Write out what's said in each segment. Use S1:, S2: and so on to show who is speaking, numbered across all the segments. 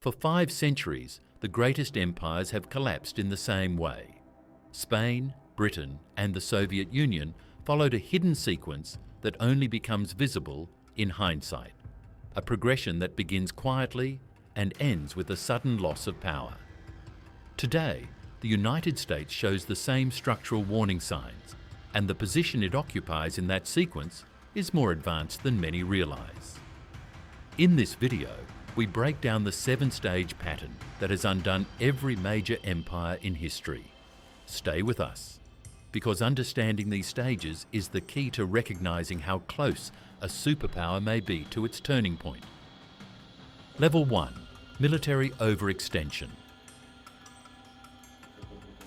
S1: For 5 centuries, the greatest empires have collapsed in the same way. Spain, Britain, and the Soviet Union followed a hidden sequence that only becomes visible in hindsight, a progression that begins quietly and ends with a sudden loss of power. Today, the United States shows the same structural warning signs, and the position it occupies in that sequence is more advanced than many realize. In this video, we break down the 7-stage pattern that has undone every major empire in history. Stay with us, because understanding these stages is the key to recognizing how close a superpower may be to its turning point. Level 1. Military overextension.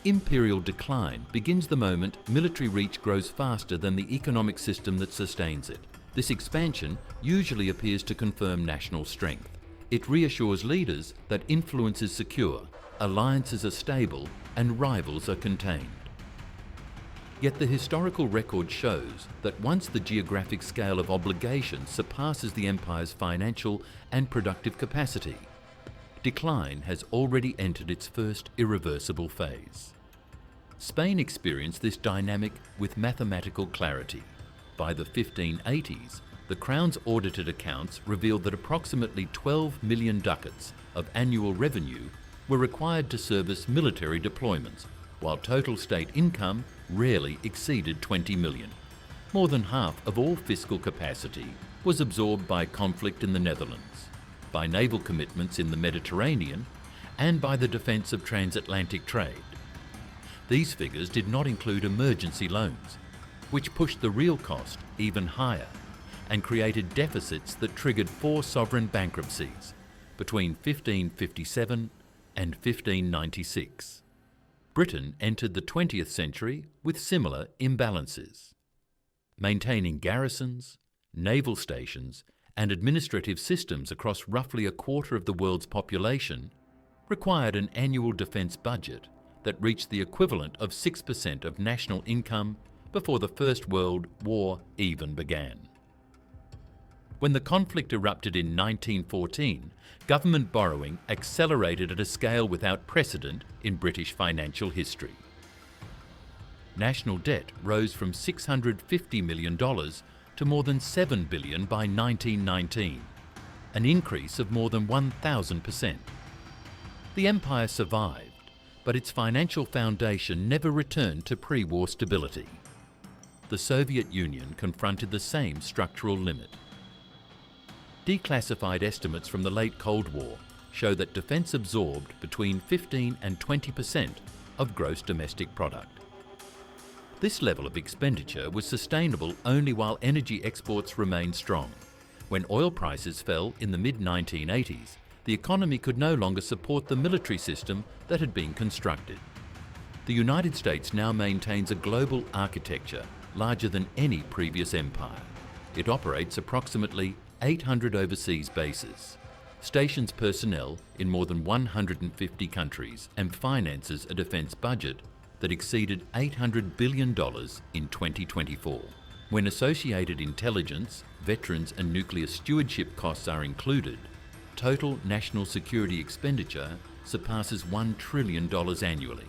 S1: Imperial decline begins the moment military reach grows faster than the economic system that sustains it. This expansion usually appears to confirm national strength. It reassures leaders that influence is secure, alliances are stable, and rivals are contained. Yet the historical record shows that once the geographic scale of obligation surpasses the empire's financial and productive capacity, decline has already entered its first irreversible phase. Spain experienced this dynamic with mathematical clarity. By the 1580s, the Crown's audited accounts revealed that approximately 12 million ducats of annual revenue were required to service military deployments, while total state income rarely exceeded 20 million. More than half of all fiscal capacity was absorbed by conflict in the Netherlands, by naval commitments in the Mediterranean, and by the defence of transatlantic trade. These figures did not include emergency loans, which pushed the real cost even higher and created deficits that triggered 4 sovereign bankruptcies between 1557 and 1596. Britain entered the 20th century with similar imbalances. Maintaining garrisons, naval stations, and administrative systems across roughly a quarter of the world's population required an annual defence budget that reached the equivalent of 6% of national income before the First World War even began. When the conflict erupted in 1914, government borrowing accelerated at a scale without precedent in British financial history. National debt rose from $650 million to more than $7 billion by 1919, an increase of more than 1,000%. The empire survived, but its financial foundation never returned to pre-war stability. The Soviet Union confronted the same structural limit. Declassified estimates from the late Cold War show that defence absorbed between 15 and 20% of gross domestic product. This level of expenditure was sustainable only while energy exports remained strong. When oil prices fell in the mid-1980s, the economy could no longer support the military system that had been constructed. The United States now maintains a global architecture larger than any previous empire. It operates approximately 800 overseas bases, stations personnel in more than 150 countries, and finances a defence budget that exceeded $800 billion in 2024. When associated intelligence, veterans and nuclear stewardship costs are included, total national security expenditure surpasses $1 trillion annually.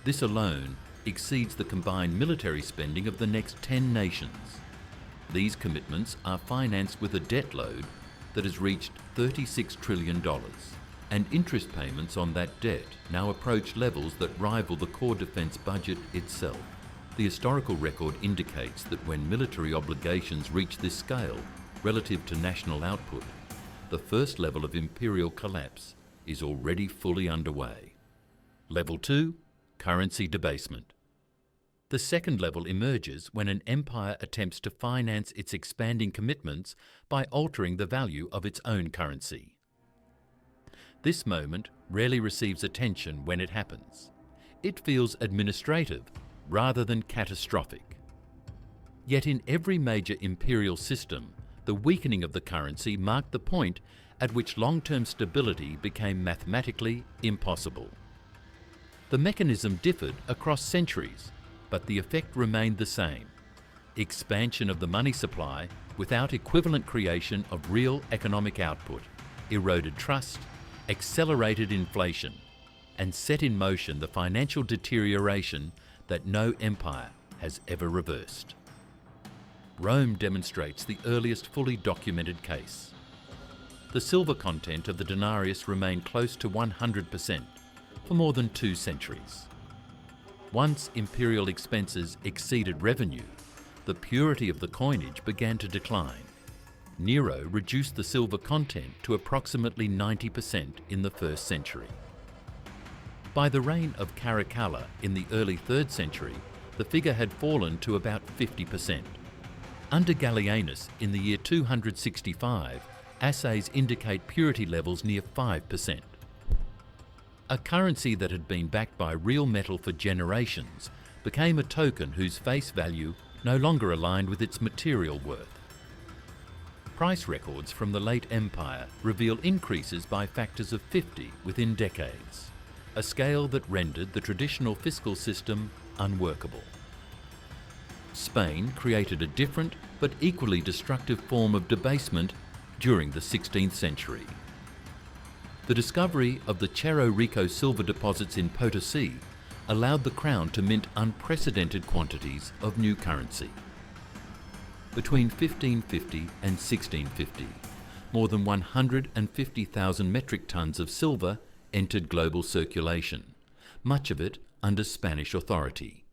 S1: This alone exceeds the combined military spending of the next 10 nations. These commitments are financed with a debt load that has reached $36 trillion, and interest payments on that debt now approach levels that rival the core defence budget itself. The historical record indicates that when military obligations reach this scale relative to national output, the first level of imperial collapse is already fully underway. Level 2. Currency debasement. The second level emerges when an empire attempts to finance its expanding commitments by altering the value of its own currency. This moment rarely receives attention when it happens. It feels administrative rather than catastrophic. Yet in every major imperial system, the weakening of the currency marked the point at which long-term stability became mathematically impossible. The mechanism differed across centuries, but the effect remained the same: expansion of the money supply without equivalent creation of real economic output, eroded trust, accelerated inflation, and set in motion the financial deterioration that no empire has ever reversed. Rome demonstrates the earliest fully documented case. The silver content of the denarius remained close to 100% for more than 2 centuries. Once imperial expenses exceeded revenue, the purity of the coinage began to decline. Nero reduced the silver content to approximately 90% in the 1st century. By the reign of Caracalla in the early 3rd century, the figure had fallen to about 50%. Under Gallienus in the year 265, assays indicate purity levels near 5%. A currency that had been backed by real metal for generations became a token whose face value no longer aligned with its material worth. Price records from the late Empire reveal increases by factors of 50 within decades, a scale that rendered the traditional fiscal system unworkable. Spain created a different but equally destructive form of debasement during the 16th century. The discovery of the Cerro Rico silver deposits in Potosi allowed the crown to mint unprecedented quantities of new currency. Between 1550 and 1650, more than 150,000 metric tons of silver entered global circulation, much of it under Spanish authority.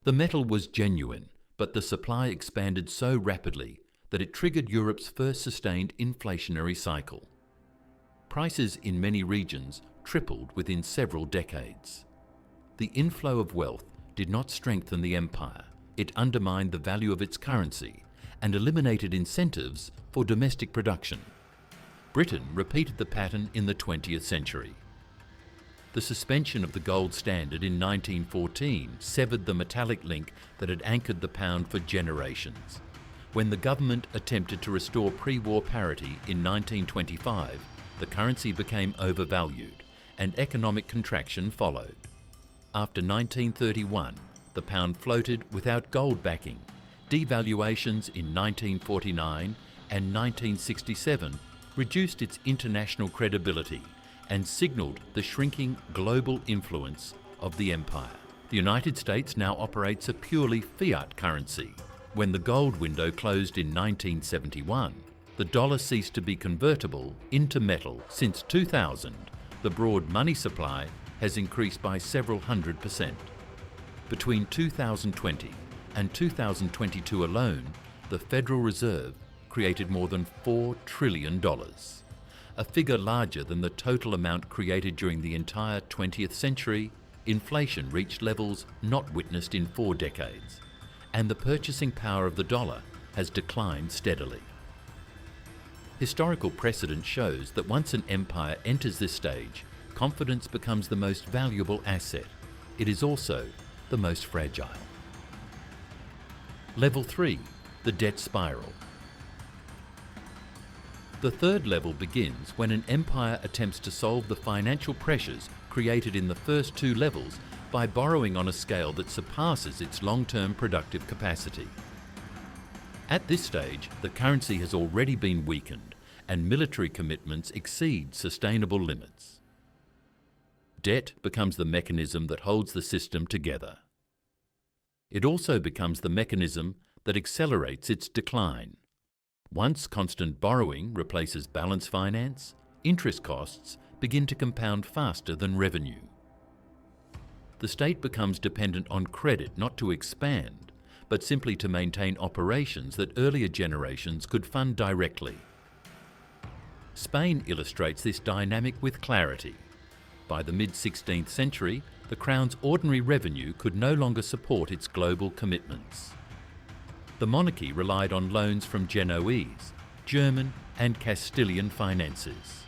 S1: The metal was genuine, but the supply expanded so rapidly that it triggered Europe's first sustained inflationary cycle. Prices in many regions tripled within several decades. The inflow of wealth did not strengthen the empire. It undermined the value of its currency and eliminated incentives for domestic production. Britain repeated the pattern in the 20th century. The suspension of the gold standard in 1914 severed the metallic link that had anchored the pound for generations. When the government attempted to restore pre-war parity in 1925, the currency became overvalued and economic contraction followed. After 1931, the pound floated without gold backing. Devaluations in 1949 and 1967 reduced its international credibility and signalled the shrinking global influence of the empire. The United States now operates a purely fiat currency. When the gold window closed in 1971, the dollar ceased to be convertible into metal. Since 2000, the broad money supply has increased by several 100%. Between 2020 and 2022 alone, the Federal Reserve created more than $4 trillion, a figure larger than the total amount created during the entire 20th century. Inflation reached levels not witnessed in 4 decades, and the purchasing power of the dollar has declined steadily. Historical precedent shows that once an empire enters this stage, confidence becomes the most valuable asset. It is also the most fragile. Level 3, the debt spiral. The third level begins when an empire attempts to solve the financial pressures created in the first 2 levels by borrowing on a scale that surpasses its long-term productive capacity. At this stage, the currency has already been weakened and military commitments exceed sustainable limits. Debt becomes the mechanism that holds the system together. It also becomes the mechanism that accelerates its decline. Once constant borrowing replaces balance finance, interest costs begin to compound faster than revenue. The state becomes dependent on credit not to expand, but simply to maintain operations that earlier generations could fund directly. Spain illustrates this dynamic with clarity. By the mid-16th century, the Crown's ordinary revenue could no longer support its global commitments. The monarchy relied on loans from Genoese, German and Castilian finances.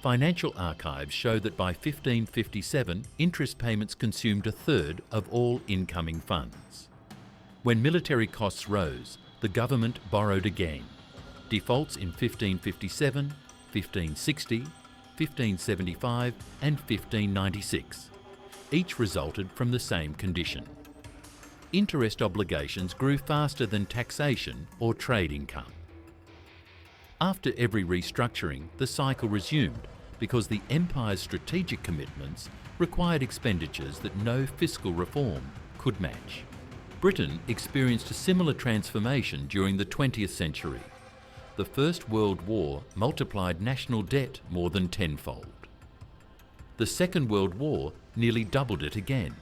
S1: Financial archives show that by 1557, interest payments consumed 1/3 of all incoming funds. When military costs rose, the government borrowed again. Defaults in 1557, 1560, 1575 and 1596. Each resulted from the same condition. Interest obligations grew faster than taxation or trade income. After every restructuring, the cycle resumed, because the empire's strategic commitments required expenditures that no fiscal reform could match. Britain experienced a similar transformation during the 20th century. The First World War multiplied national debt more than tenfold. The Second World War nearly doubled it again.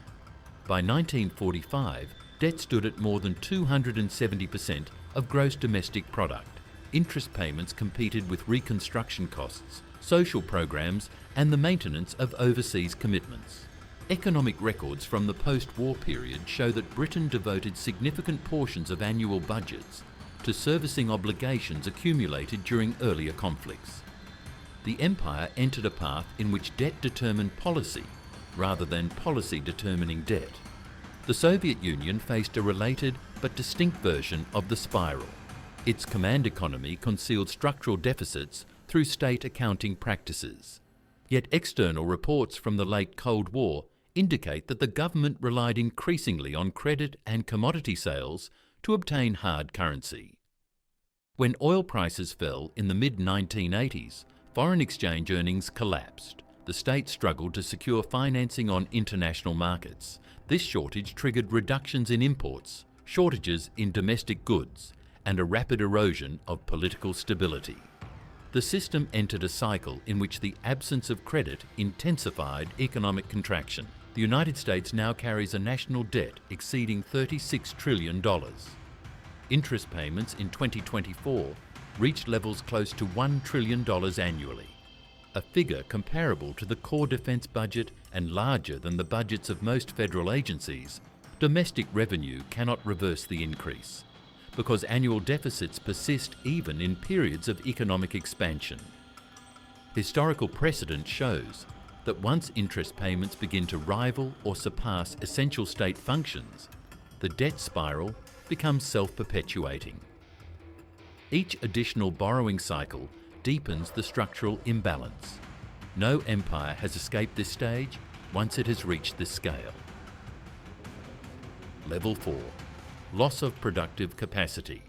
S1: By 1945, debt stood at more than 270% of gross domestic product. Interest payments competed with reconstruction costs, social programs, and the maintenance of overseas commitments. Economic records from the post-war period show that Britain devoted significant portions of annual budgets to servicing obligations accumulated during earlier conflicts. The empire entered a path in which debt determined policy rather than policy determining debt. The Soviet Union faced a related but distinct version of the spiral. Its command economy concealed structural deficits through state accounting practices. Yet external reports from the late Cold War indicate that the government relied increasingly on credit and commodity sales to obtain hard currency. When oil prices fell in the mid-1980s, foreign exchange earnings collapsed. The state struggled to secure financing on international markets. This shortage triggered reductions in imports, shortages in domestic goods, and a rapid erosion of political stability. The system entered a cycle in which the absence of credit intensified economic contraction. The United States now carries a national debt exceeding $36 trillion. Interest payments in 2024 reached levels close to $1 trillion annually, a figure comparable to the core defence budget and larger than the budgets of most federal agencies. Domestic revenue cannot reverse the increase, because annual deficits persist even in periods of economic expansion. Historical precedent shows that once interest payments begin to rival or surpass essential state functions, the debt spiral becomes self-perpetuating. Each additional borrowing cycle deepens the structural imbalance. No empire has escaped this stage once it has reached this scale. Level 4. Loss of productive capacity.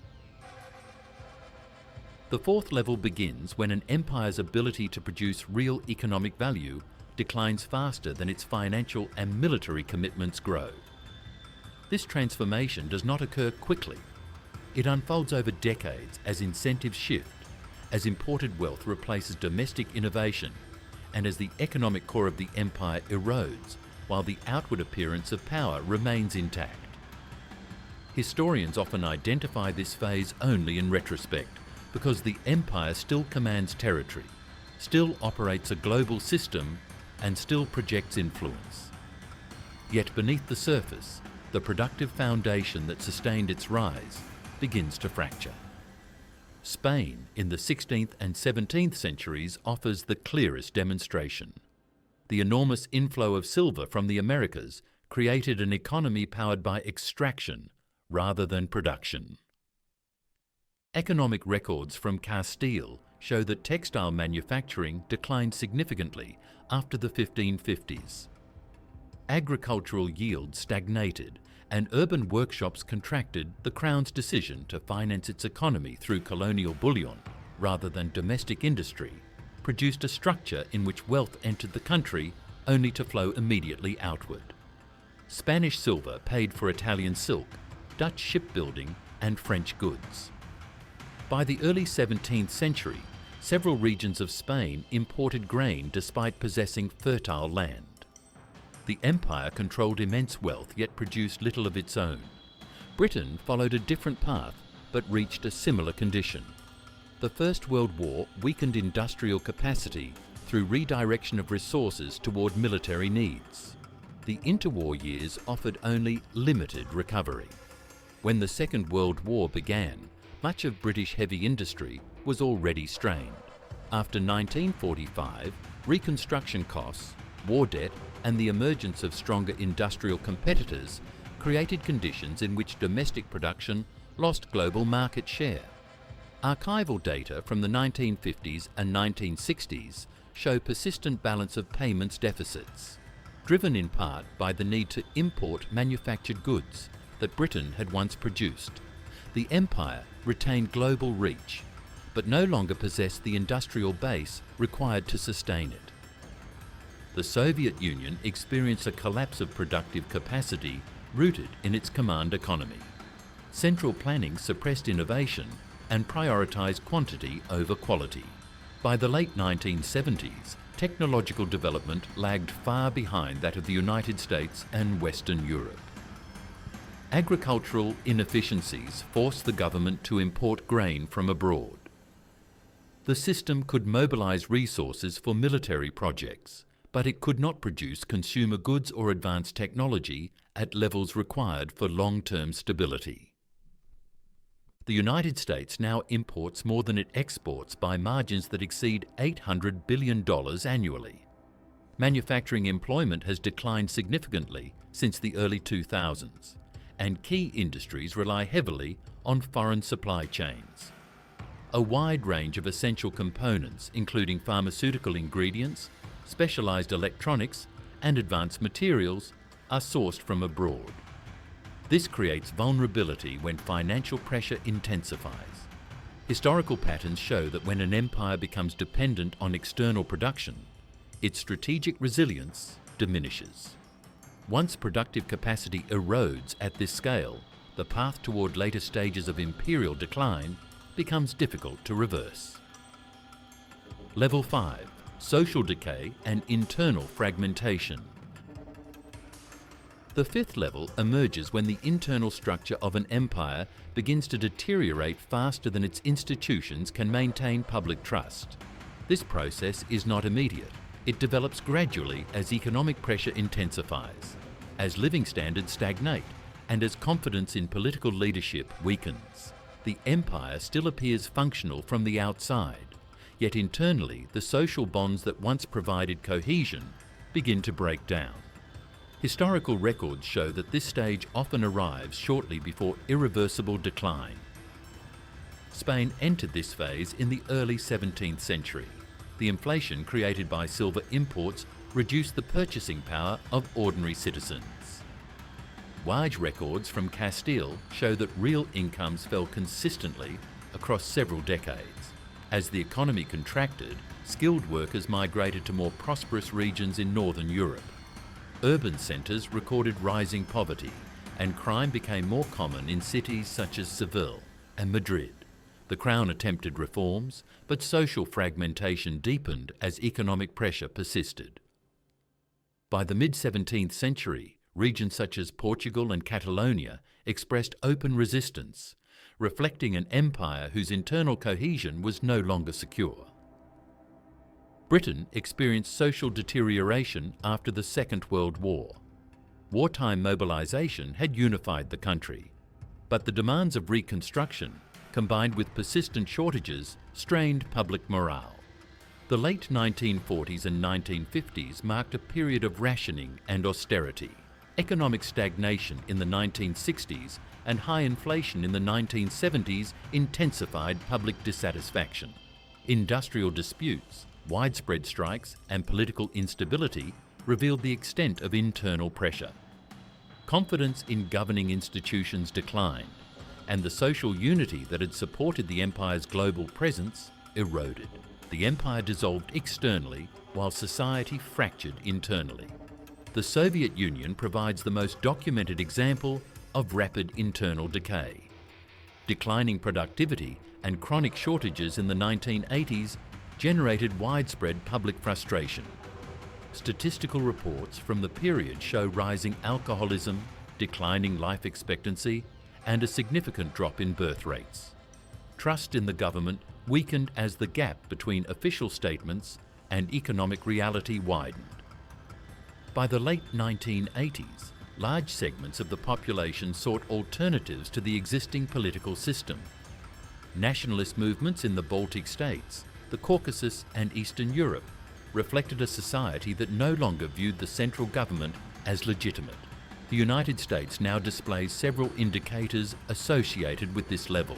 S1: The fourth level begins when an empire's ability to produce real economic value declines faster than its financial and military commitments grow. This transformation does not occur quickly. It unfolds over decades as incentives shift, as imported wealth replaces domestic innovation, and as the economic core of the empire erodes while the outward appearance of power remains intact. Historians often identify this phase only in retrospect, because the empire still commands territory, still operates a global system, and still projects influence. Yet beneath the surface, the productive foundation that sustained its rise begins to fracture. Spain in the 16th and 17th centuries offers the clearest demonstration. The enormous inflow of silver from the Americas created an economy powered by extraction rather than production. Economic records from Castile show that textile manufacturing declined significantly after the 1550s. Agricultural yields stagnated and urban workshops contracted. The Crown's decision to finance its economy through colonial bullion rather than domestic industry produced a structure in which wealth entered the country only to flow immediately outward. Spanish silver paid for Italian silk, Dutch shipbuilding, and French goods. By the early 17th century, several regions of Spain imported grain despite possessing fertile land. The empire controlled immense wealth yet produced little of its own. Britain followed a different path but reached a similar condition. The First World War weakened industrial capacity through redirection of resources toward military needs. The interwar years offered only limited recovery. When the Second World War began, much of British heavy industry was already strained. After 1945, reconstruction costs, war debt, and the emergence of stronger industrial competitors created conditions in which domestic production lost global market share. Archival data from the 1950s and 1960s show persistent balance of payments deficits, driven in part by the need to import manufactured goods that Britain had once produced. The empire retained global reach, but no longer possessed the industrial base required to sustain it. The Soviet Union experienced a collapse of productive capacity rooted in its command economy. Central planning suppressed innovation and prioritized quantity over quality. By the late 1970s, technological development lagged far behind that of the United States and Western Europe. Agricultural inefficiencies forced the government to import grain from abroad. The system could mobilize resources for military projects, but it could not produce consumer goods or advanced technology at levels required for long-term stability. The United States now imports more than it exports by margins that exceed $800 billion annually. Manufacturing employment has declined significantly since the early 2000s, and key industries rely heavily on foreign supply chains. A wide range of essential components, including pharmaceutical ingredients, specialized electronics, and advanced materials, are sourced from abroad. This creates vulnerability when financial pressure intensifies. Historical patterns show that when an empire becomes dependent on external production, its strategic resilience diminishes. Once productive capacity erodes at this scale, the path toward later stages of imperial decline becomes difficult to reverse. Level 5. Social decay and internal fragmentation. The fifth level emerges when the internal structure of an empire begins to deteriorate faster than its institutions can maintain public trust. This process is not immediate. It develops gradually as economic pressure intensifies, as living standards stagnate, and as confidence in political leadership weakens. The empire still appears functional from the outside, yet internally the social bonds that once provided cohesion begin to break down. Historical records show that this stage often arrives shortly before irreversible decline. Spain entered this phase in the early 17th century. The inflation created by silver imports reduced the purchasing power of ordinary citizens. Wage records from Castile show that real incomes fell consistently across several decades. As the economy contracted, skilled workers migrated to more prosperous regions in northern Europe. Urban centres recorded rising poverty, and crime became more common in cities such as Seville and Madrid. The Crown attempted reforms, but social fragmentation deepened as economic pressure persisted. By the mid-17th century, regions such as Portugal and Catalonia expressed open resistance, reflecting an empire whose internal cohesion was no longer secure. Britain experienced social deterioration after the Second World War. Wartime mobilisation had unified the country, but the demands of reconstruction, combined with persistent shortages, strained public morale. The late 1940s and 1950s marked a period of rationing and austerity. Economic stagnation in the 1960s and high inflation in the 1970s intensified public dissatisfaction. Industrial disputes, widespread strikes and political instability revealed the extent of internal pressure. Confidence in governing institutions declined, and the social unity that had supported the empire's global presence eroded. The empire dissolved externally while society fractured internally. The Soviet Union provides the most documented example of rapid internal decay. Declining productivity and chronic shortages in the 1980s generated widespread public frustration. Statistical reports from the period show rising alcoholism, declining life expectancy, and a significant drop in birth rates. Trust in the government weakened as the gap between official statements and economic reality widened. By the late 1980s, large segments of the population sought alternatives to the existing political system. Nationalist movements in the Baltic states, the Caucasus and Eastern Europe reflected a society that no longer viewed the central government as legitimate. The United States now displays several indicators associated with this level.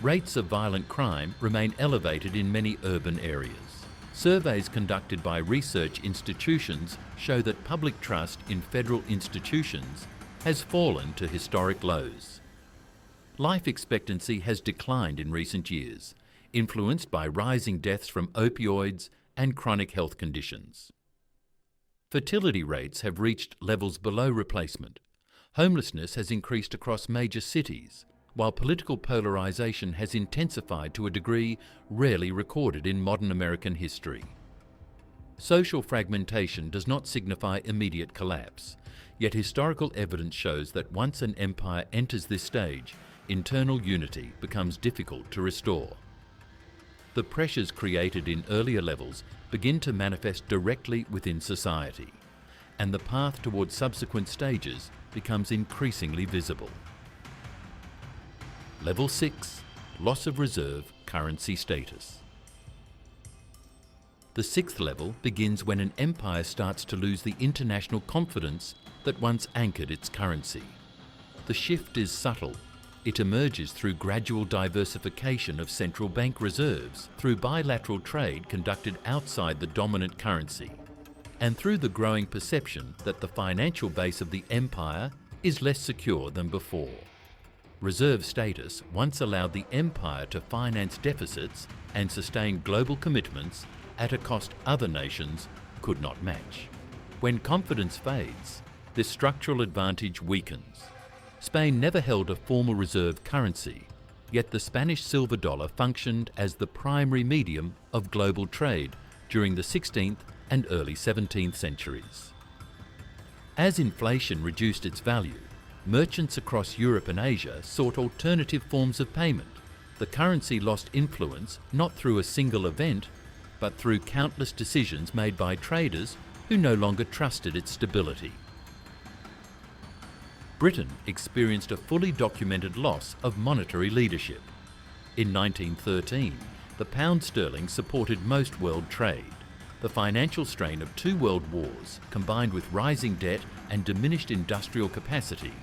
S1: Rates of violent crime remain elevated in many urban areas. Surveys conducted by research institutions show that public trust in federal institutions has fallen to historic lows. Life expectancy has declined in recent years, influenced by rising deaths from opioids and chronic health conditions. Fertility rates have reached levels below replacement. Homelessness has increased across major cities, while political polarization has intensified to a degree rarely recorded in modern American history. Social fragmentation does not signify immediate collapse, yet historical evidence shows that once an empire enters this stage, internal unity becomes difficult to restore. The pressures created in earlier levels begin to manifest directly within society, and the path towards subsequent stages becomes increasingly visible. Level 6. Loss of reserve currency status. The sixth level begins when an empire starts to lose the international confidence that once anchored its currency. The shift is subtle. It emerges through gradual diversification of central bank reserves, through bilateral trade conducted outside the dominant currency, and through the growing perception that the financial base of the empire is less secure than before. Reserve status once allowed the empire to finance deficits and sustain global commitments at a cost other nations could not match. When confidence fades, this structural advantage weakens. Spain never held a formal reserve currency, yet the Spanish silver dollar functioned as the primary medium of global trade during the 16th and early 17th centuries. As inflation reduced its value, merchants across Europe and Asia sought alternative forms of payment. The currency lost influence not through a single event, but through countless decisions made by traders who no longer trusted its stability. Britain experienced a fully documented loss of monetary leadership. In 1913, the pound sterling supported most world trade. The financial strain of two world wars, combined with rising debt and diminished industrial capacity,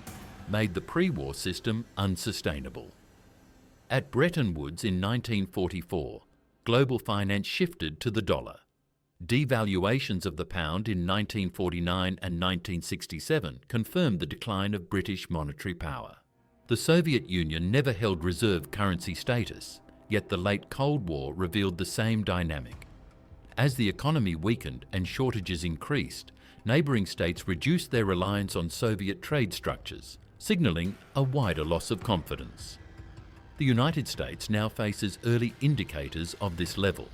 S1: made the pre-war system unsustainable. At Bretton Woods in 1944, global finance shifted to the dollar. Devaluations of the pound in 1949 and 1967 confirmed the decline of British monetary power. The Soviet Union never held reserve currency status, yet the late Cold War revealed the same dynamic. As the economy weakened and shortages increased, neighbouring states reduced their reliance on Soviet trade structures, signalling a wider loss of confidence. The United States now faces early indicators of this level.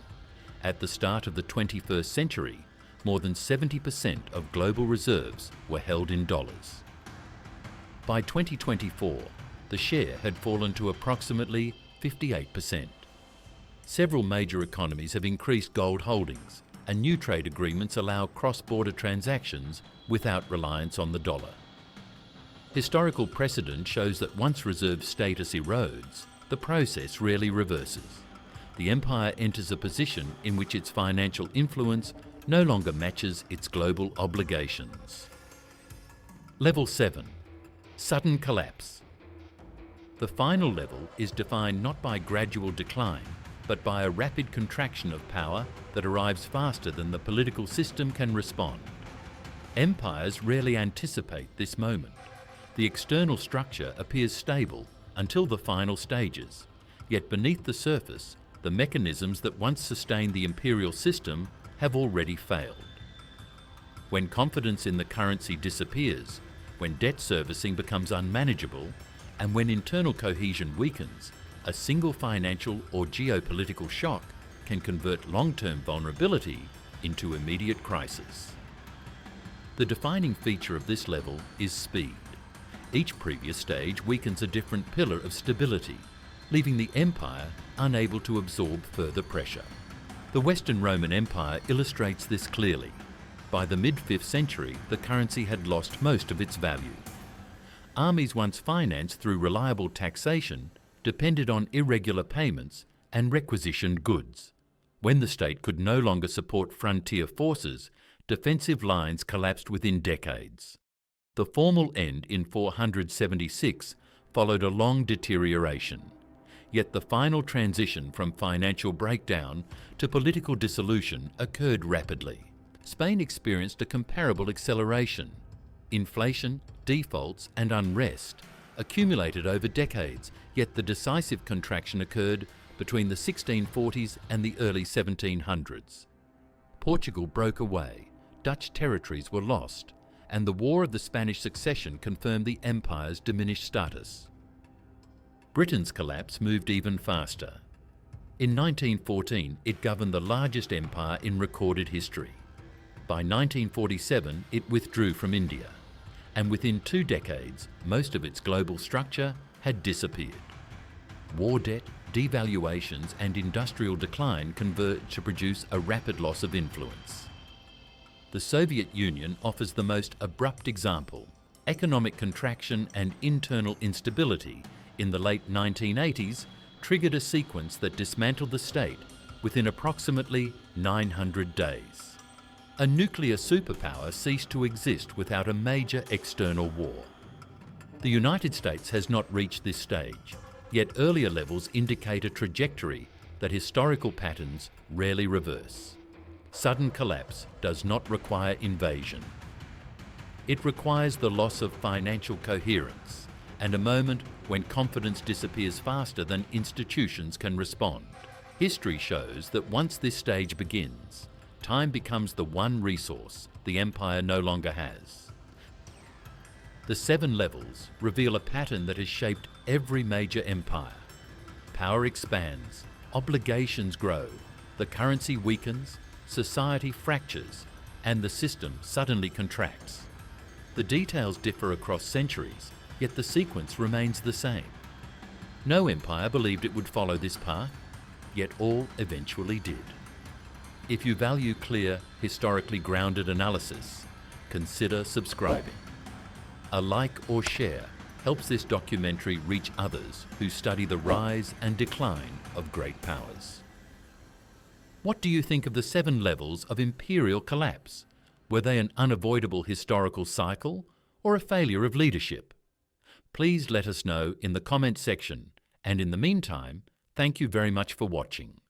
S1: At the start of the 21st century, more than 70% of global reserves were held in dollars. By 2024, the share had fallen to approximately 58%. Several major economies have increased gold holdings, and new trade agreements allow cross-border transactions without reliance on the dollar. Historical precedent shows that once reserve status erodes, the process rarely reverses. The empire enters a position in which its financial influence no longer matches its global obligations. Level 7. Sudden collapse. The final level is defined not by gradual decline, but by a rapid contraction of power that arrives faster than the political system can respond. Empires rarely anticipate this moment. The external structure appears stable until the final stages, yet beneath the surface, the mechanisms that once sustained the imperial system have already failed. When confidence in the currency disappears, when debt servicing becomes unmanageable, and when internal cohesion weakens, a single financial or geopolitical shock can convert long-term vulnerability into immediate crisis. The defining feature of this level is speed. Each previous stage weakens a different pillar of stability, leaving the empire unable to absorb further pressure. The Western Roman Empire illustrates this clearly. By the mid-5th century, the currency had lost most of its value. Armies once financed through reliable taxation depended on irregular payments and requisitioned goods. When the state could no longer support frontier forces, defensive lines collapsed within decades. The formal end in 476 followed a long deterioration. Yet the final transition from financial breakdown to political dissolution occurred rapidly. Spain experienced a comparable acceleration. Inflation, defaults and unrest accumulated over decades, yet the decisive contraction occurred between the 1640s and the early 1700s. Portugal broke away, Dutch territories were lost, and the War of the Spanish Succession confirmed the empire's diminished status. Britain's collapse moved even faster. In 1914, it governed the largest empire in recorded history. By 1947, it withdrew from India, and within 2 decades, most of its global structure had disappeared. War debt, devaluations, and industrial decline converged to produce a rapid loss of influence. The Soviet Union offers the most abrupt example. Economic contraction and internal instability in the late 1980s triggered a sequence that dismantled the state within approximately 900 days. A nuclear superpower ceased to exist without a major external war. The United States has not reached this stage, yet earlier levels indicate a trajectory that historical patterns rarely reverse. Sudden collapse does not require invasion. It requires the loss of financial coherence and a moment when confidence disappears faster than institutions can respond. History shows that once this stage begins, time becomes the one resource the empire no longer has. The 7 levels reveal a pattern that has shaped every major empire. Power expands, obligations grow, the currency weakens, society fractures, and the system suddenly contracts. The details differ across centuries, yet the sequence remains the same. No empire believed it would follow this path, yet all eventually did. If you value clear, historically grounded analysis, consider subscribing. A like or share helps this documentary reach others who study the rise and decline of great powers. What do you think of the 7 levels of imperial collapse? Were they an unavoidable historical cycle or a failure of leadership? Please let us know in the comment section, and in the meantime, thank you very much for watching.